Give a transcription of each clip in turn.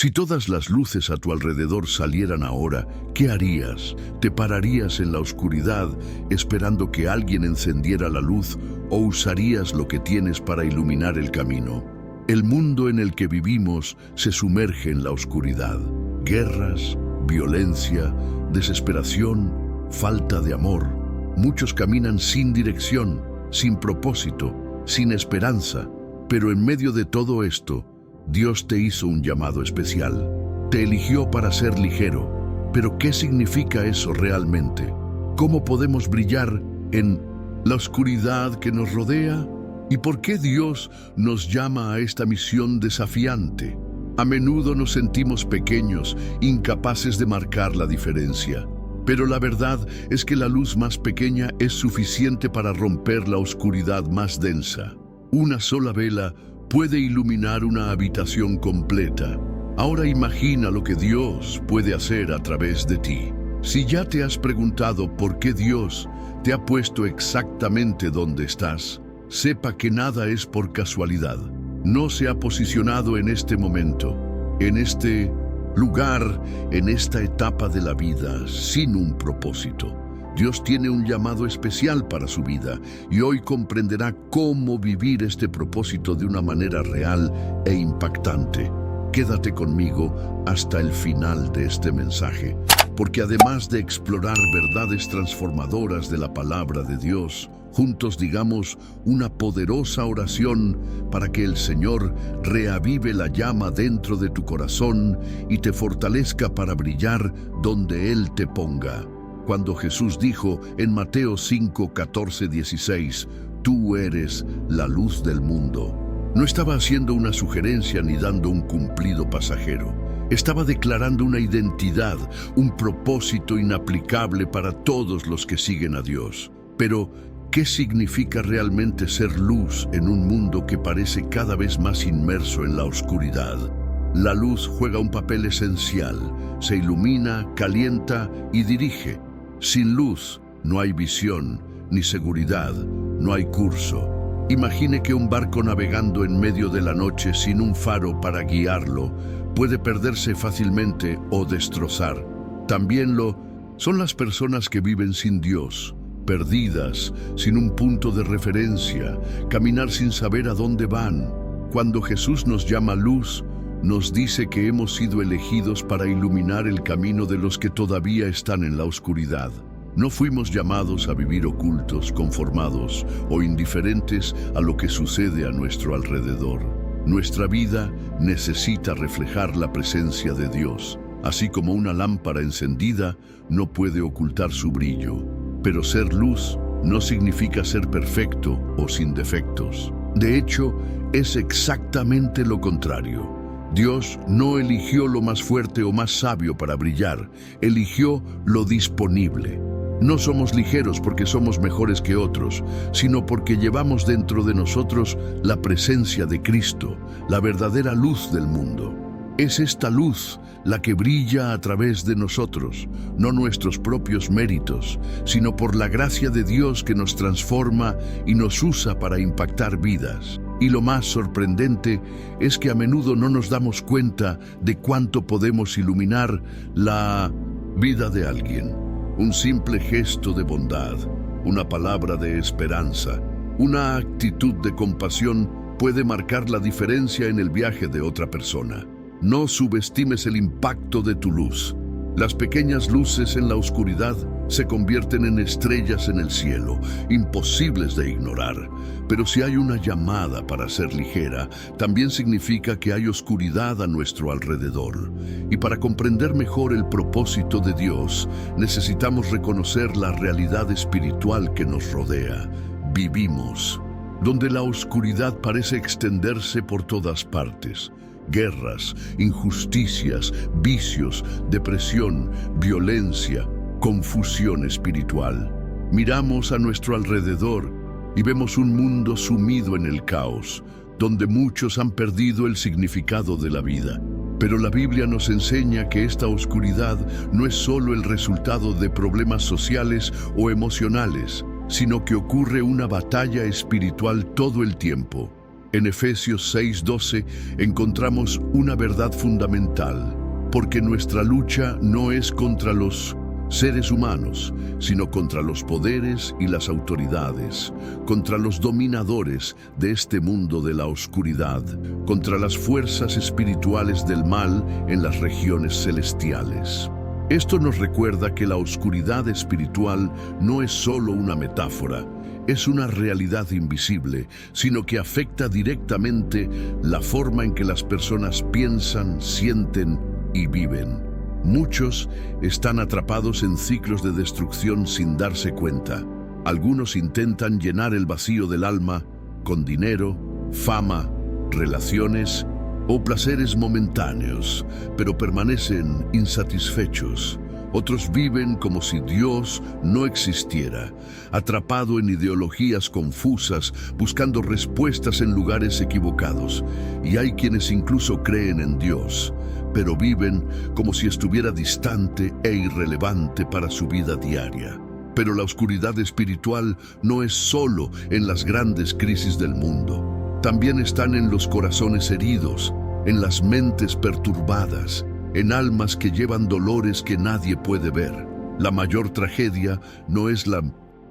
Si todas las luces a tu alrededor salieran ahora, ¿qué harías? ¿Te pararías en la oscuridad esperando que alguien encendiera la luz o usarías lo que tienes para iluminar el camino? El mundo en el que vivimos se sumerge en la oscuridad. Guerras, violencia, desesperación, falta de amor. Muchos caminan sin dirección, sin propósito, sin esperanza. Pero en medio de todo esto, Dios te hizo un llamado especial. Te eligió para ser ligero. Pero ¿qué significa eso realmente? ¿Cómo podemos brillar en la oscuridad que nos rodea? ¿Y por qué Dios nos llama a esta misión desafiante? A menudo nos sentimos pequeños, incapaces de marcar la diferencia. Pero la verdad es que la luz más pequeña es suficiente para romper la oscuridad más densa. Una sola vela puede iluminar una habitación completa. Ahora imagina lo que Dios puede hacer a través de ti. Si ya te has preguntado por qué Dios te ha puesto exactamente donde estás, sepa que nada es por casualidad. No se ha posicionado en este momento, en este lugar, en esta etapa de la vida, sin un propósito. Dios tiene un llamado especial para su vida y hoy comprenderá cómo vivir este propósito de una manera real e impactante. Quédate conmigo hasta el final de este mensaje, porque además de explorar verdades transformadoras de la palabra de Dios, juntos digamos una poderosa oración para que el Señor reavive la llama dentro de tu corazón y te fortalezca para brillar donde Él te ponga. Cuando Jesús dijo en Mateo 5, 14, 16, «Tú eres la luz del mundo», no estaba haciendo una sugerencia ni dando un cumplido pasajero. Estaba declarando una identidad, un propósito inaplicable para todos los que siguen a Dios. Pero, ¿qué significa realmente ser luz en un mundo que parece cada vez más inmerso en la oscuridad? La luz juega un papel esencial. Se ilumina, calienta y dirige. Sin luz no hay visión, ni seguridad, no hay curso. Imagine que un barco navegando en medio de la noche sin un faro para guiarlo puede perderse fácilmente o destrozar. También lo son las personas que viven sin Dios, perdidas, sin un punto de referencia, caminar sin saber a dónde van. Cuando Jesús nos llama luz, nos dice que hemos sido elegidos para iluminar el camino de los que todavía están en la oscuridad. No fuimos llamados a vivir ocultos, conformados o indiferentes a lo que sucede a nuestro alrededor. Nuestra vida necesita reflejar la presencia de Dios, así como una lámpara encendida no puede ocultar su brillo. Pero ser luz no significa ser perfecto o sin defectos. De hecho, es exactamente lo contrario. Dios no eligió lo más fuerte o más sabio para brillar, eligió lo disponible. No somos ligeros porque somos mejores que otros, sino porque llevamos dentro de nosotros la presencia de Cristo, la verdadera luz del mundo. Es esta luz la que brilla a través de nosotros, no nuestros propios méritos, sino por la gracia de Dios que nos transforma y nos usa para impactar vidas. Y lo más sorprendente es que a menudo no nos damos cuenta de cuánto podemos iluminar la vida de alguien. Un simple gesto de bondad, una palabra de esperanza, una actitud de compasión puede marcar la diferencia en el viaje de otra persona. No subestimes el impacto de tu luz. Las pequeñas luces en la oscuridad se convierten en estrellas en el cielo, imposibles de ignorar. Pero si hay una llamada para ser ligera, también significa que hay oscuridad a nuestro alrededor. Y para comprender mejor el propósito de Dios, necesitamos reconocer la realidad espiritual que nos rodea. Vivimos donde la oscuridad parece extenderse por todas partes. Guerras, injusticias, vicios, depresión, violencia, confusión espiritual. Miramos a nuestro alrededor y vemos un mundo sumido en el caos, donde muchos han perdido el significado de la vida. Pero la Biblia nos enseña que esta oscuridad no es solo el resultado de problemas sociales o emocionales, sino que ocurre una batalla espiritual todo el tiempo. En Efesios 6:12 encontramos una verdad fundamental, porque nuestra lucha no es contra los seres humanos, sino contra los poderes y las autoridades, contra los dominadores de este mundo de la oscuridad, contra las fuerzas espirituales del mal en las regiones celestiales. Esto nos recuerda que la oscuridad espiritual no es solo una metáfora, es una realidad invisible, sino que afecta directamente la forma en que las personas piensan, sienten y viven. Muchos están atrapados en ciclos de destrucción sin darse cuenta. Algunos intentan llenar el vacío del alma con dinero, fama, relaciones o placeres momentáneos, pero permanecen insatisfechos. Otros viven como si Dios no existiera, atrapado en ideologías confusas, buscando respuestas en lugares equivocados. Y hay quienes incluso creen en Dios, pero viven como si estuviera distante e irrelevante para su vida diaria. Pero la oscuridad espiritual no es solo en las grandes crisis del mundo. También están en los corazones heridos, en las mentes perturbadas, en almas que llevan dolores que nadie puede ver. La mayor tragedia no es la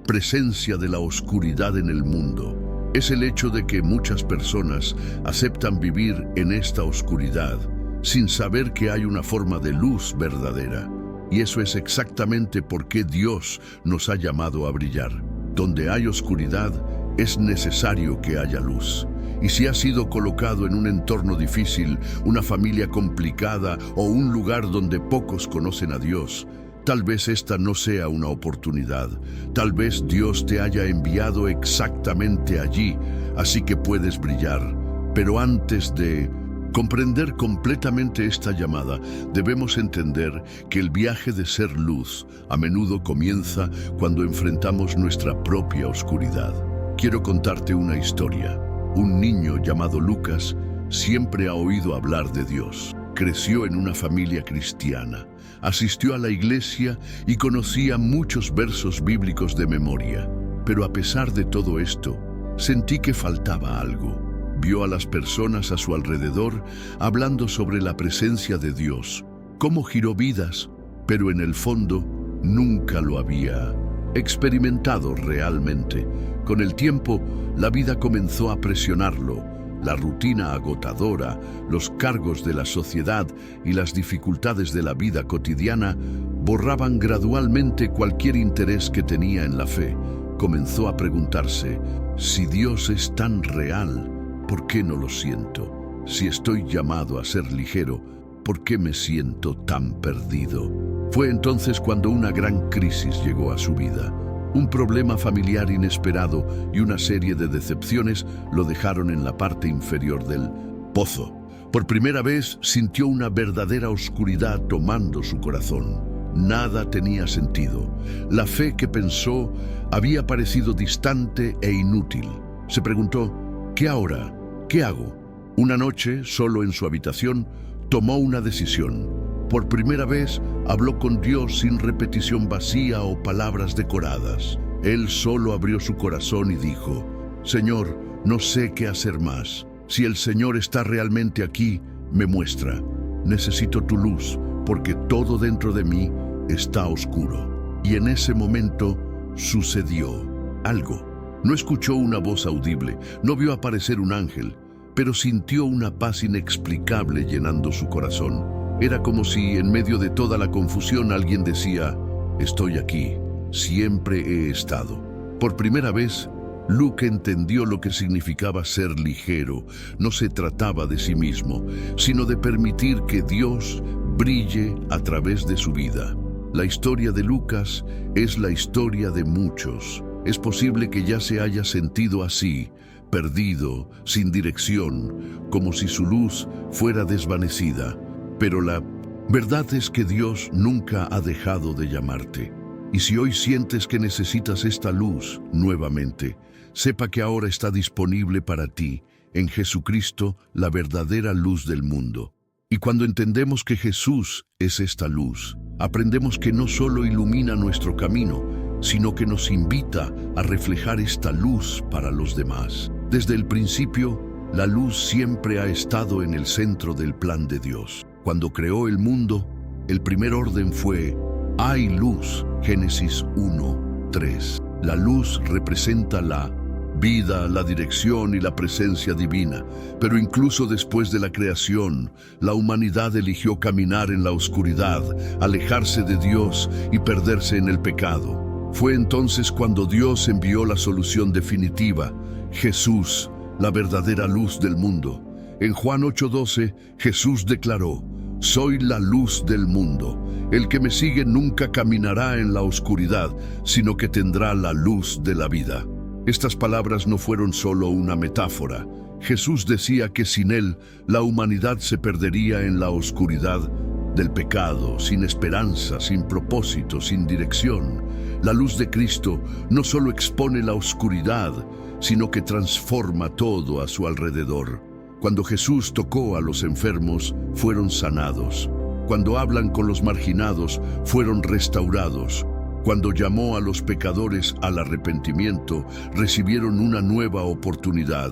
presencia de la oscuridad en el mundo, es el hecho de que muchas personas aceptan vivir en esta oscuridad sin saber que hay una forma de luz verdadera. Y eso es exactamente por qué Dios nos ha llamado a brillar. Donde hay oscuridad, es necesario que haya luz. Y si has sido colocado en un entorno difícil, una familia complicada o un lugar donde pocos conocen a Dios, tal vez esta no sea una oportunidad. Tal vez Dios te haya enviado exactamente allí, así que puedes brillar. Pero antes de comprender completamente esta llamada, debemos entender que el viaje de ser luz a menudo comienza cuando enfrentamos nuestra propia oscuridad. Quiero contarte una historia. Un niño llamado Lucas siempre ha oído hablar de Dios. Creció en una familia cristiana, asistió a la iglesia y conocía muchos versos bíblicos de memoria. Pero a pesar de todo esto, sentí que faltaba algo. Vio a las personas a su alrededor hablando sobre la presencia de Dios, cómo giró vidas, pero en el fondo nunca lo había experimentado realmente. Con el tiempo, la vida comenzó a presionarlo. La rutina agotadora, los cargos de la sociedad y las dificultades de la vida cotidiana borraban gradualmente cualquier interés que tenía en la fe. Comenzó a preguntarse, si Dios es tan real, ¿por qué no lo siento? Si estoy llamado a ser ligero, ¿por qué me siento tan perdido? Fue entonces cuando una gran crisis llegó a su vida. Un problema familiar inesperado y una serie de decepciones lo dejaron en la parte inferior del pozo. Por primera vez sintió una verdadera oscuridad tomando su corazón. Nada tenía sentido. La fe que pensó había parecido distante e inútil. Se preguntó, ¿qué ahora? ¿Qué hago? Una noche, solo en su habitación, tomó una decisión. Por primera vez, habló con Dios sin repetición vacía o palabras decoradas. Él solo abrió su corazón y dijo, Señor, no sé qué hacer más. Si el Señor está realmente aquí, me muestra. Necesito tu luz, porque todo dentro de mí está oscuro. Y en ese momento sucedió algo. No escuchó una voz audible, no vio aparecer un ángel, pero sintió una paz inexplicable llenando su corazón. Era como si en medio de toda la confusión alguien decía, estoy aquí, siempre he estado. Por primera vez, Luke entendió lo que significaba ser ligero. No se trataba de sí mismo, sino de permitir que Dios brille a través de su vida. La historia de Lucas es la historia de muchos. Es posible que ya se haya sentido así, perdido, sin dirección, como si su luz fuera desvanecida. Pero la verdad es que Dios nunca ha dejado de llamarte. Y si hoy sientes que necesitas esta luz nuevamente, sepa que ahora está disponible para ti, en Jesucristo, la verdadera luz del mundo. Y cuando entendemos que Jesús es esta luz, aprendemos que no solo ilumina nuestro camino, sino que nos invita a reflejar esta luz para los demás. Desde el principio, La luz siempre ha estado en el centro del plan de Dios. Cuando creó el mundo, el primer orden fue: hay luz. Génesis 1:3. La luz representa la vida, la dirección y la presencia divina. Pero incluso después de la creación, la humanidad eligió caminar en la oscuridad, alejarse de Dios y perderse en el pecado. Fue entonces cuando Dios envió la solución definitiva: Jesús, la verdadera luz del mundo. En Juan 8:12, Jesús declaró: soy la luz del mundo. El que me sigue nunca caminará en la oscuridad, sino que tendrá la luz de la vida. Estas palabras no fueron solo una metáfora. Jesús decía que sin Él, la humanidad se perdería en la oscuridad del pecado, sin esperanza, sin propósito, sin dirección. La luz de Cristo no solo expone la oscuridad, sino que transforma todo a su alrededor. Cuando Jesús tocó a los enfermos, fueron sanados. Cuando hablan con los marginados, fueron restaurados. Cuando llamó a los pecadores al arrepentimiento, recibieron una nueva oportunidad.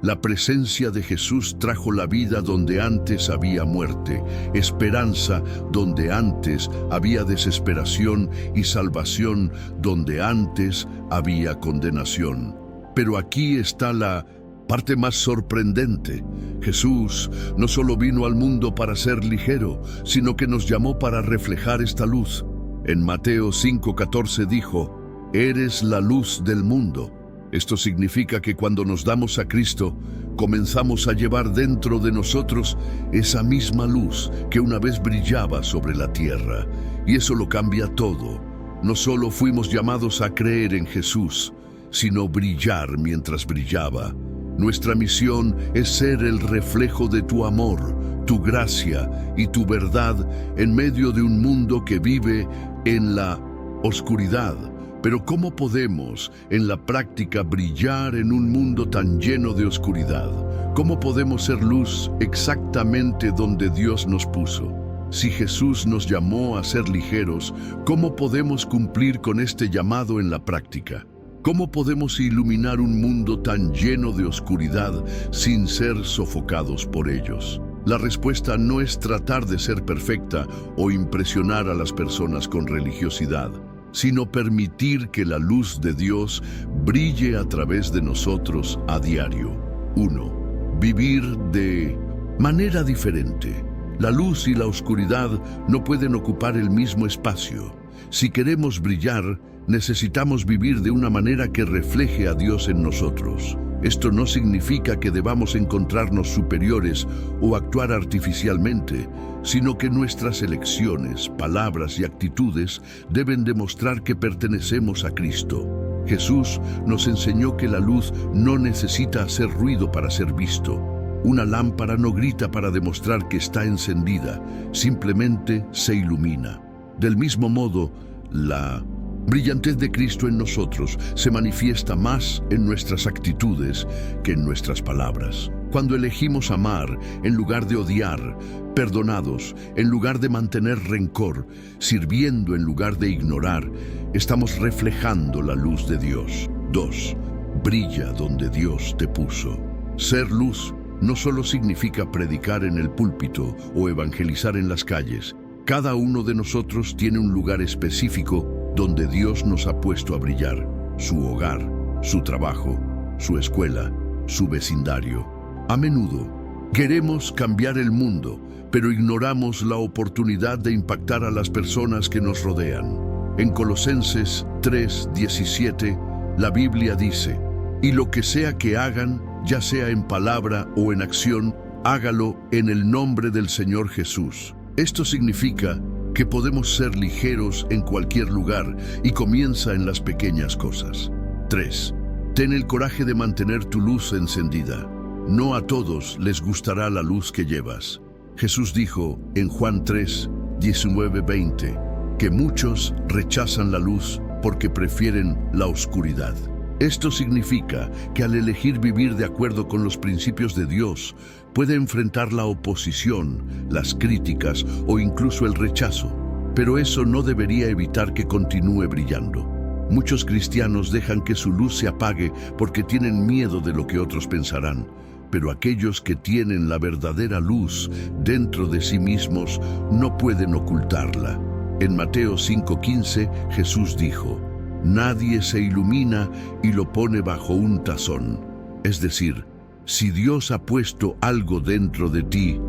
La presencia de Jesús trajo la vida donde antes había muerte, esperanza donde antes había desesperación y salvación donde antes había condenación. Pero aquí está la parte más sorprendente. Jesús no solo vino al mundo para ser ligero, sino que nos llamó para reflejar esta luz. En Mateo 5:14 dijo: eres la luz del mundo. Esto significa que cuando nos damos a Cristo, comenzamos a llevar dentro de nosotros esa misma luz que una vez brillaba sobre la tierra. Y eso lo cambia todo. No solo fuimos llamados a creer en Jesús, sino brillar mientras brillaba. Nuestra misión es ser el reflejo de tu amor, tu gracia y tu verdad en medio de un mundo que vive en la oscuridad. Pero ¿cómo podemos, en la práctica, brillar en un mundo tan lleno de oscuridad? ¿Cómo podemos ser luz exactamente donde Dios nos puso? Si Jesús nos llamó a ser ligeros, ¿cómo podemos cumplir con este llamado en la práctica? ¿Cómo podemos iluminar un mundo tan lleno de oscuridad sin ser sofocados por ellos? La respuesta no es tratar de ser perfecta o impresionar a las personas con religiosidad, sino permitir que la luz de Dios brille a través de nosotros a diario. 1. Vivir de manera diferente. La luz y la oscuridad no pueden ocupar el mismo espacio. Si queremos brillar, necesitamos vivir de una manera que refleje a Dios en nosotros. Esto no significa que debamos encontrarnos superiores o actuar artificialmente, sino que nuestras elecciones, palabras y actitudes deben demostrar que pertenecemos a Cristo. Jesús nos enseñó que la luz no necesita hacer ruido para ser visto. Una lámpara no grita para demostrar que está encendida, simplemente se ilumina. Del mismo modo, la brillantez de Cristo en nosotros se manifiesta más en nuestras actitudes que en nuestras palabras. Cuando elegimos amar en lugar de odiar, perdonados en lugar de mantener rencor, sirviendo en lugar de ignorar, estamos reflejando la luz de Dios. 2. Brilla donde Dios te puso. Ser luz no solo significa predicar en el púlpito o evangelizar en las calles. Cada uno de nosotros tiene un lugar específico donde Dios nos ha puesto a brillar: su hogar, su trabajo, su escuela, su vecindario. A menudo queremos cambiar el mundo, pero ignoramos la oportunidad de impactar a las personas que nos rodean. En Colosenses 3:17, la Biblia dice: y lo que sea que hagan, ya sea en palabra o en acción, hágalo en el nombre del Señor Jesús. Esto significa que podemos ser ligeros en cualquier lugar y comienza en las pequeñas cosas. 3. Ten el coraje de mantener tu luz encendida. No a todos les gustará la luz que llevas. Jesús dijo en Juan 3:19-20 que muchos rechazan la luz porque prefieren la oscuridad. Esto significa que al elegir vivir de acuerdo con los principios de Dios, puede enfrentar la oposición, las críticas o incluso el rechazo. Pero eso no debería evitar que continúe brillando. Muchos cristianos dejan que su luz se apague porque tienen miedo de lo que otros pensarán. pero aquellos que tienen la verdadera luz dentro de sí mismos no pueden ocultarla. En Mateo 5:15, Jesús dijo: nadie se ilumina y lo pone bajo un tazón. Es decir, si Dios ha puesto algo dentro de ti,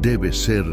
debe ser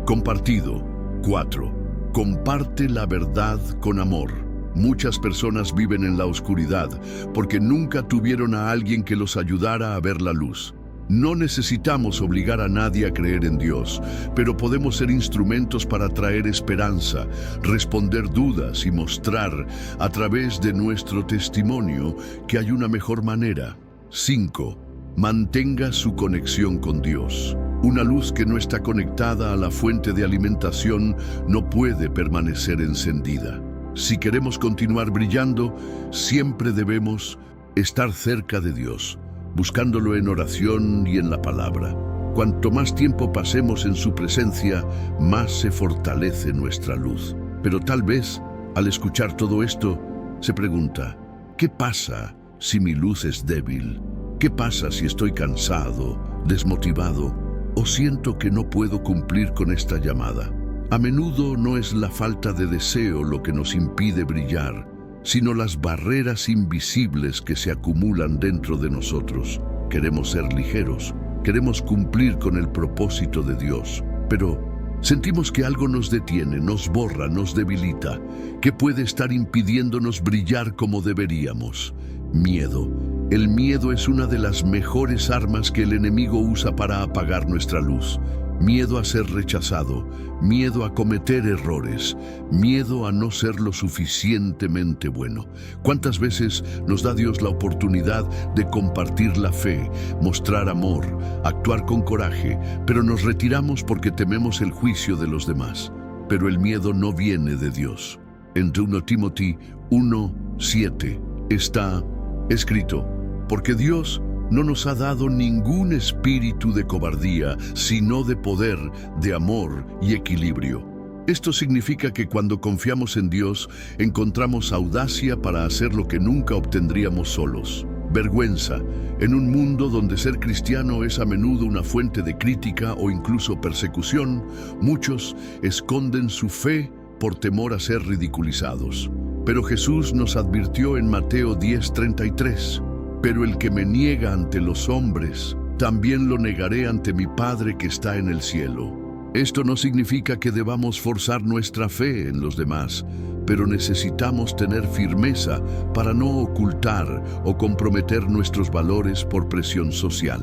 compartido. 4. Comparte la verdad con amor. Muchas personas viven en la oscuridad porque nunca tuvieron a alguien que los ayudara a ver la luz. No necesitamos obligar a nadie a creer en Dios, pero podemos ser instrumentos para traer esperanza, responder dudas y mostrar a través de nuestro testimonio que hay una mejor manera. 5. Mantenga su conexión con Dios. Una luz que no está conectada a la fuente de alimentación no puede permanecer encendida. Si queremos continuar brillando, siempre debemos estar cerca de Dios, buscándolo en oración y en la palabra. Cuanto más tiempo pasemos en su presencia, más se fortalece nuestra luz. Pero tal vez, al escuchar todo esto, se pregunta: ¿qué pasa si mi luz es débil? ¿Qué pasa si estoy cansado, desmotivado o siento que no puedo cumplir con esta llamada? A menudo no es la falta de deseo lo que nos impide brillar, sino las barreras invisibles que se acumulan dentro de nosotros. Queremos ser ligeros, queremos cumplir con el propósito de Dios, pero sentimos que algo nos detiene, nos borra, nos debilita. ¿Qué puede estar impidiéndonos brillar como deberíamos? Miedo. El miedo es una de las mejores armas que el enemigo usa para apagar nuestra luz. Miedo a ser rechazado, miedo a cometer errores, miedo a no ser lo suficientemente bueno. ¿Cuántas veces nos da Dios la oportunidad de compartir la fe, mostrar amor, actuar con coraje, pero nos retiramos porque tememos el juicio de los demás? Pero el miedo no viene de Dios. En 2 Timothy 1:7 está escrito: porque Dios no nos ha dado ningún espíritu de cobardía, sino de poder, de amor y equilibrio. Esto significa que cuando confiamos en Dios, encontramos audacia para hacer lo que nunca obtendríamos solos. Vergüenza. En un mundo donde ser cristiano es a menudo una fuente de crítica o incluso persecución, muchos esconden su fe por temor a ser ridiculizados. Pero Jesús nos advirtió en Mateo 10:33: pero el que me niega ante los hombres, también lo negaré ante mi Padre que está en el cielo. Esto no significa que debamos forzar nuestra fe en los demás, pero necesitamos tener firmeza para no ocultar o comprometer nuestros valores por presión social.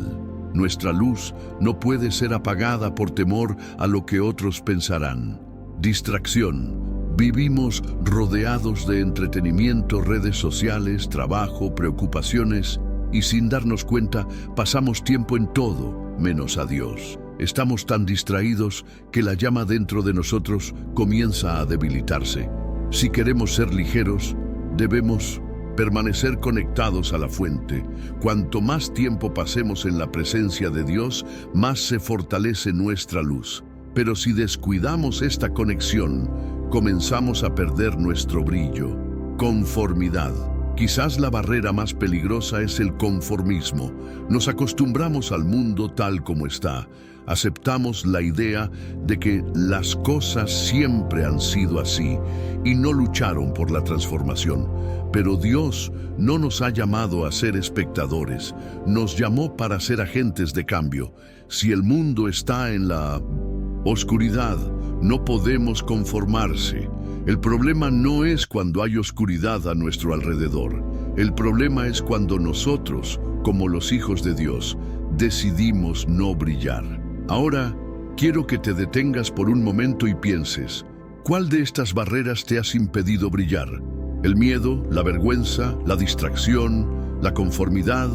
Nuestra luz no puede ser apagada por temor a lo que otros pensarán. Distracción. Vivimos rodeados de entretenimiento, redes sociales, trabajo, preocupaciones, y sin darnos cuenta pasamos tiempo en todo menos a Dios. Estamos tan distraídos que la llama dentro de nosotros comienza a debilitarse. Si queremos ser ligeros, debemos permanecer conectados a la fuente. Cuanto más tiempo pasemos en la presencia de Dios, más se fortalece nuestra luz. Pero si descuidamos esta conexión, comenzamos a perder nuestro brillo. Conformidad. Quizás la barrera más peligrosa es el conformismo. Nos acostumbramos al mundo tal como está. Aceptamos la idea de que las cosas siempre han sido así y no lucharon por la transformación. Pero Dios no nos ha llamado a ser espectadores, nos llamó para ser agentes de cambio. Si el mundo está en la oscuridad, no podemos conformarse. El problema no es cuando hay oscuridad a nuestro alrededor. El problema es cuando nosotros, como los hijos de Dios, decidimos no brillar. Ahora, quiero que te detengas por un momento y pienses: ¿cuál de estas barreras te has impedido brillar? ¿El miedo, la vergüenza, la distracción, la conformidad?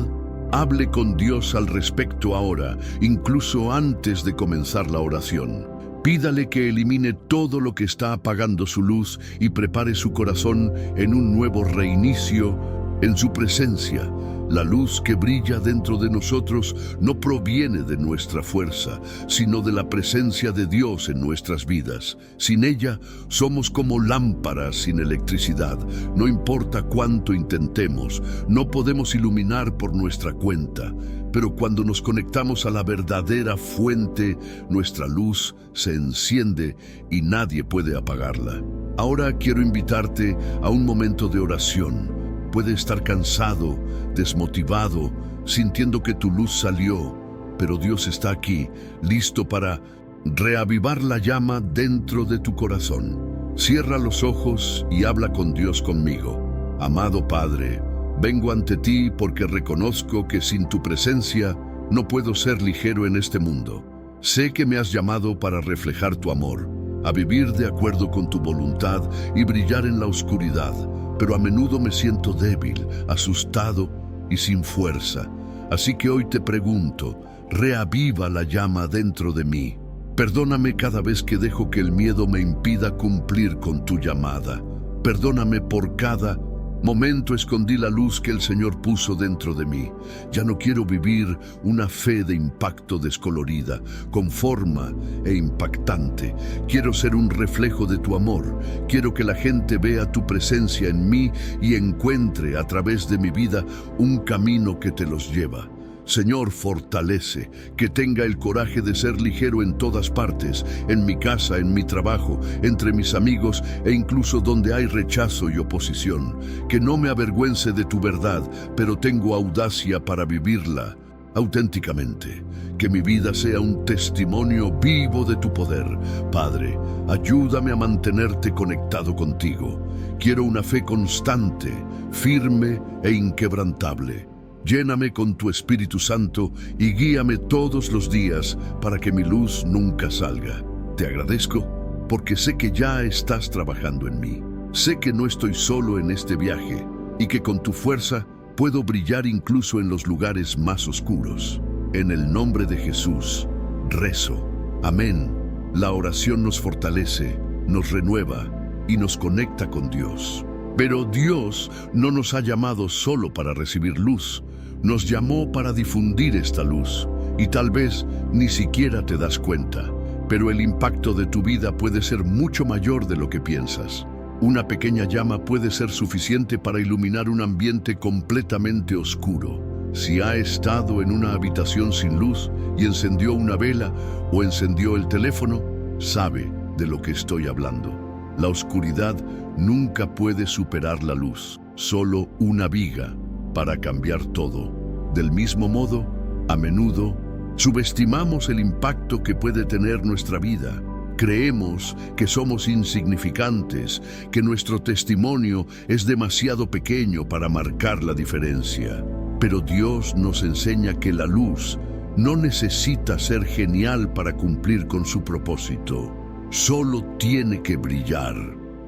Hable con Dios al respecto ahora, incluso antes de comenzar la oración. Pídale que elimine todo lo que está apagando su luz y prepare su corazón en un nuevo reinicio En su presencia, la luz que brilla dentro de nosotros no proviene de nuestra fuerza, sino de la presencia de Dios en nuestras vidas. Sin ella, somos como lámparas sin electricidad. No importa cuánto intentemos, no podemos iluminar por nuestra cuenta. Pero cuando nos conectamos a la verdadera fuente, nuestra luz se enciende y nadie puede apagarla. Ahora quiero invitarte a un momento de oración. Puede estar cansado, desmotivado, sintiendo que tu luz salió, pero Dios está aquí, listo para reavivar la llama dentro de tu corazón. Cierra los ojos y habla con Dios conmigo. Amado Padre, vengo ante ti porque reconozco que sin tu presencia no puedo ser ligero en este mundo. Sé que me has llamado para reflejar tu amor, a vivir de acuerdo con tu voluntad y brillar en la oscuridad. Pero a menudo me siento débil, asustado y sin fuerza. Así que hoy te pregunto, reaviva la llama dentro de mí. Perdóname cada vez que dejo que el miedo me impida cumplir con tu llamada. Perdóname por cada momento escondí la luz que el Señor puso dentro de mí. Ya no quiero vivir una fe de impacto descolorida, con forma e impactante. Quiero ser un reflejo de tu amor. Quiero que la gente vea tu presencia en mí y encuentre a través de mi vida un camino que te los lleva. Señor, fortalece, que tenga el coraje de ser ligero en todas partes, en mi casa, en mi trabajo, entre mis amigos e incluso donde hay rechazo y oposición. Que no me avergüence de tu verdad, pero tengo audacia para vivirla auténticamente. Que mi vida sea un testimonio vivo de tu poder. Padre, ayúdame a mantenerte conectado contigo. Quiero una fe constante, firme e inquebrantable. Lléname con tu Espíritu Santo y guíame todos los días para que mi luz nunca salga. Te agradezco porque sé que ya estás trabajando en mí. Sé que no estoy solo en este viaje y que con tu fuerza puedo brillar incluso en los lugares más oscuros. En el nombre de Jesús, rezo. Amén. La oración nos fortalece, nos renueva y nos conecta con Dios. Pero Dios no nos ha llamado solo para recibir luz. Nos llamó para difundir esta luz, y tal vez ni siquiera te das cuenta, pero el impacto de tu vida puede ser mucho mayor de lo que piensas. Una pequeña llama puede ser suficiente para iluminar un ambiente completamente oscuro. Si ha estado en una habitación sin luz y encendió una vela o encendió el teléfono, sabe de lo que estoy hablando. La oscuridad nunca puede superar la luz, solo una viga para cambiar todo. Del mismo modo, a menudo, subestimamos el impacto que puede tener nuestra vida. Creemos que somos insignificantes, que nuestro testimonio es demasiado pequeño para marcar la diferencia. Pero Dios nos enseña que la luz no necesita ser genial para cumplir con su propósito. Solo tiene que brillar.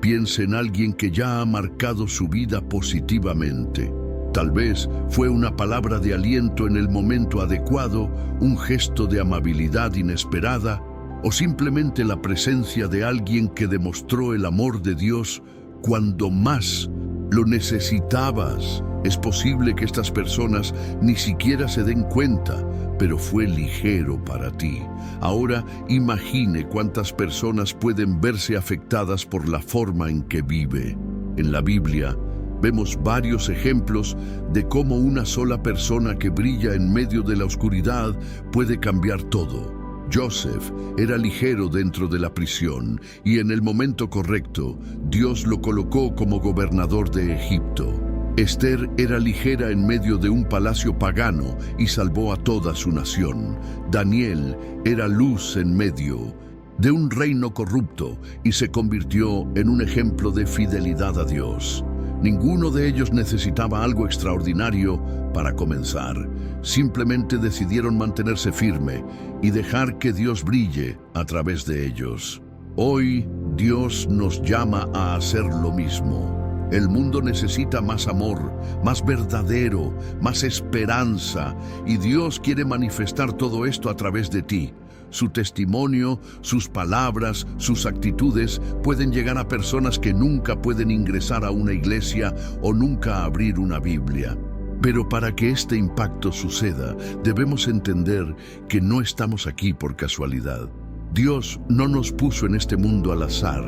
Piensa en alguien que ya ha marcado su vida positivamente. Tal vez fue una palabra de aliento en el momento adecuado, un gesto de amabilidad inesperada, o simplemente la presencia de alguien que demostró el amor de Dios cuando más lo necesitabas. Es posible que estas personas ni siquiera se den cuenta, pero fue ligero para ti. Ahora imagine cuántas personas pueden verse afectadas por la forma en que vive. En la Biblia vemos varios ejemplos de cómo una sola persona que brilla en medio de la oscuridad puede cambiar todo. Joseph era ligero dentro de la prisión y en el momento correcto, Dios lo colocó como gobernador de Egipto. Esther era ligera en medio de un palacio pagano y salvó a toda su nación. Daniel era luz en medio de un reino corrupto y se convirtió en un ejemplo de fidelidad a Dios. Ninguno de ellos necesitaba algo extraordinario para comenzar. Simplemente decidieron mantenerse firme y dejar que Dios brille a través de ellos. Hoy Dios nos llama a hacer lo mismo. El mundo necesita más amor, más verdadero, más esperanza, y Dios quiere manifestar todo esto a través de ti. su testimonio, sus palabras, sus actitudes pueden llegar a personas que nunca pueden ingresar a una iglesia o nunca abrir una Biblia. Pero para que este impacto suceda, debemos entender que no estamos aquí por casualidad. Dios no nos puso en este mundo al azar.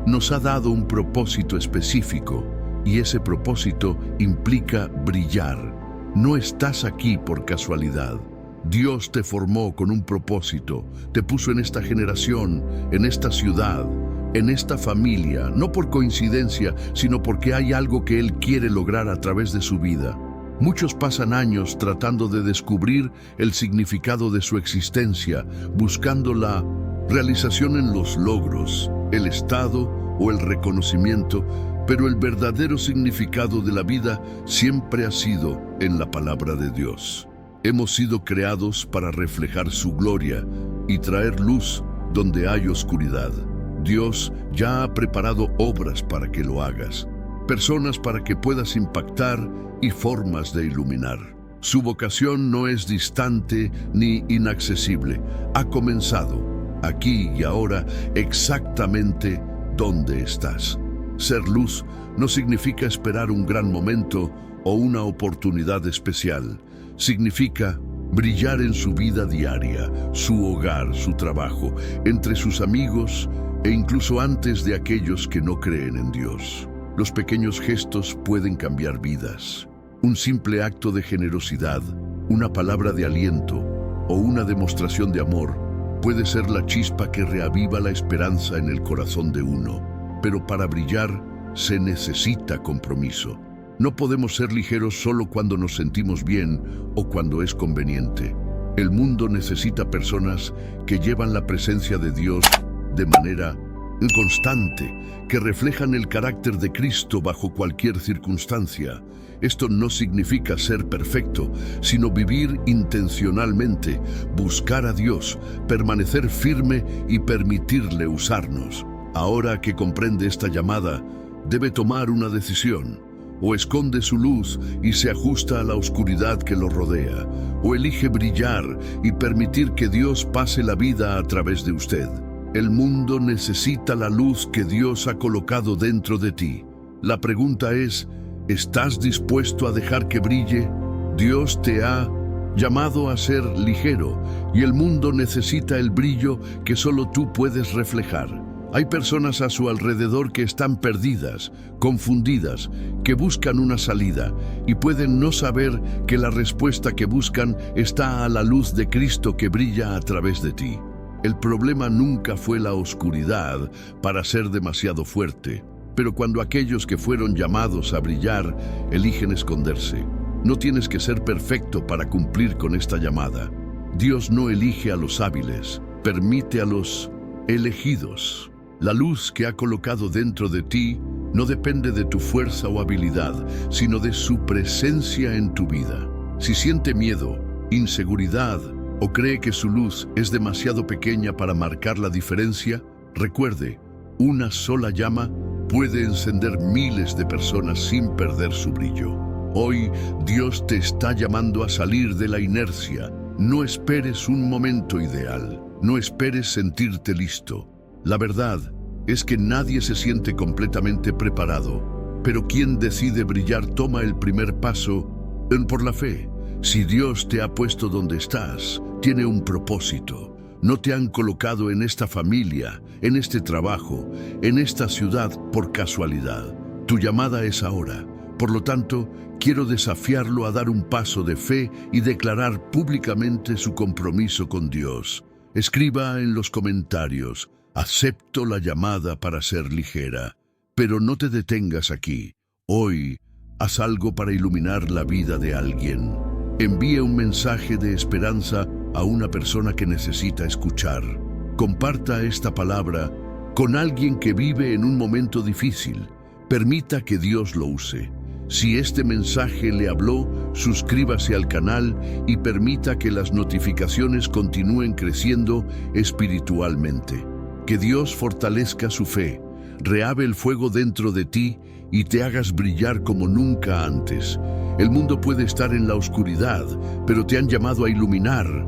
Nos ha dado un propósito específico y ese propósito implica brillar. No estás aquí por casualidad. Dios te formó con un propósito, te puso en esta generación, en esta ciudad, en esta familia, no por coincidencia, sino porque hay algo que Él quiere lograr a través de su vida. Muchos pasan años tratando de descubrir el significado de su existencia, buscando la realización en los logros, el estado o el reconocimiento, pero el verdadero significado de la vida siempre ha sido en la palabra de Dios. Hemos sido creados para reflejar su gloria y traer luz donde hay oscuridad. Dios ya ha preparado obras para que lo hagas, personas para que puedas impactar y formas de iluminar. Su vocación no es distante ni inaccesible. Ha comenzado, aquí y ahora, exactamente donde estás. Ser luz no significa esperar un gran momento o una oportunidad especial. Significa brillar en su vida diaria, su hogar, su trabajo, entre sus amigos e incluso antes de aquellos que no creen en Dios. Los pequeños gestos pueden cambiar vidas. Un simple acto de generosidad, una palabra de aliento o una demostración de amor puede ser la chispa que reaviva la esperanza en el corazón de uno. Pero para brillar se necesita compromiso. No podemos ser ligeros solo cuando nos sentimos bien o cuando es conveniente. El mundo necesita personas que llevan la presencia de Dios de manera constante, que reflejan el carácter de Cristo bajo cualquier circunstancia. Esto no significa ser perfecto, sino vivir intencionalmente, buscar a Dios, permanecer firme y permitirle usarnos. Ahora que comprende esta llamada, debe tomar una decisión. O esconde su luz y se ajusta a la oscuridad que lo rodea, o elige brillar y permitir que Dios pase la vida a través de usted. El mundo necesita la luz que Dios ha colocado dentro de ti. La pregunta es, ¿estás dispuesto a dejar que brille? Dios te ha llamado a ser ligero y el mundo necesita el brillo que solo tú puedes reflejar. Hay personas a su alrededor que están perdidas, confundidas, que buscan una salida y pueden no saber que la respuesta que buscan está a la luz de Cristo que brilla a través de ti. El problema nunca fue la oscuridad para ser demasiado fuerte, pero cuando aquellos que fueron llamados a brillar eligen esconderse. No tienes que ser perfecto para cumplir con esta llamada. Dios no elige a los hábiles, permite a los elegidos. La luz que ha colocado dentro de ti no depende de tu fuerza o habilidad, sino de su presencia en tu vida. Si siente miedo, inseguridad o cree que su luz es demasiado pequeña para marcar la diferencia, recuerde, una sola llama puede encender miles de personas sin perder su brillo. Hoy Dios te está llamando a salir de la inercia. No esperes un momento ideal, no esperes sentirte listo. La verdad es que nadie se siente completamente preparado, pero quien decide brillar toma el primer paso por la fe. Si Dios te ha puesto donde estás, tiene un propósito. No te han colocado en esta familia, en este trabajo, en esta ciudad por casualidad. Tu llamada es ahora. Por lo tanto, quiero desafiarlo a dar un paso de fe y declarar públicamente su compromiso con Dios. Escriba en los comentarios: acepto la llamada para ser ligera. Pero no te detengas aquí. Hoy, haz algo para iluminar la vida de alguien. Envíe un mensaje de esperanza a una persona que necesita escuchar. Comparta esta palabra con alguien que vive en un momento difícil. Permita que Dios lo use. Si este mensaje le habló, suscríbase al canal y permita que las notificaciones continúen creciendo espiritualmente. Que Dios fortalezca su fe, reave el fuego dentro de ti y te hagas brillar como nunca antes. El mundo puede estar en la oscuridad, pero te han llamado a iluminar.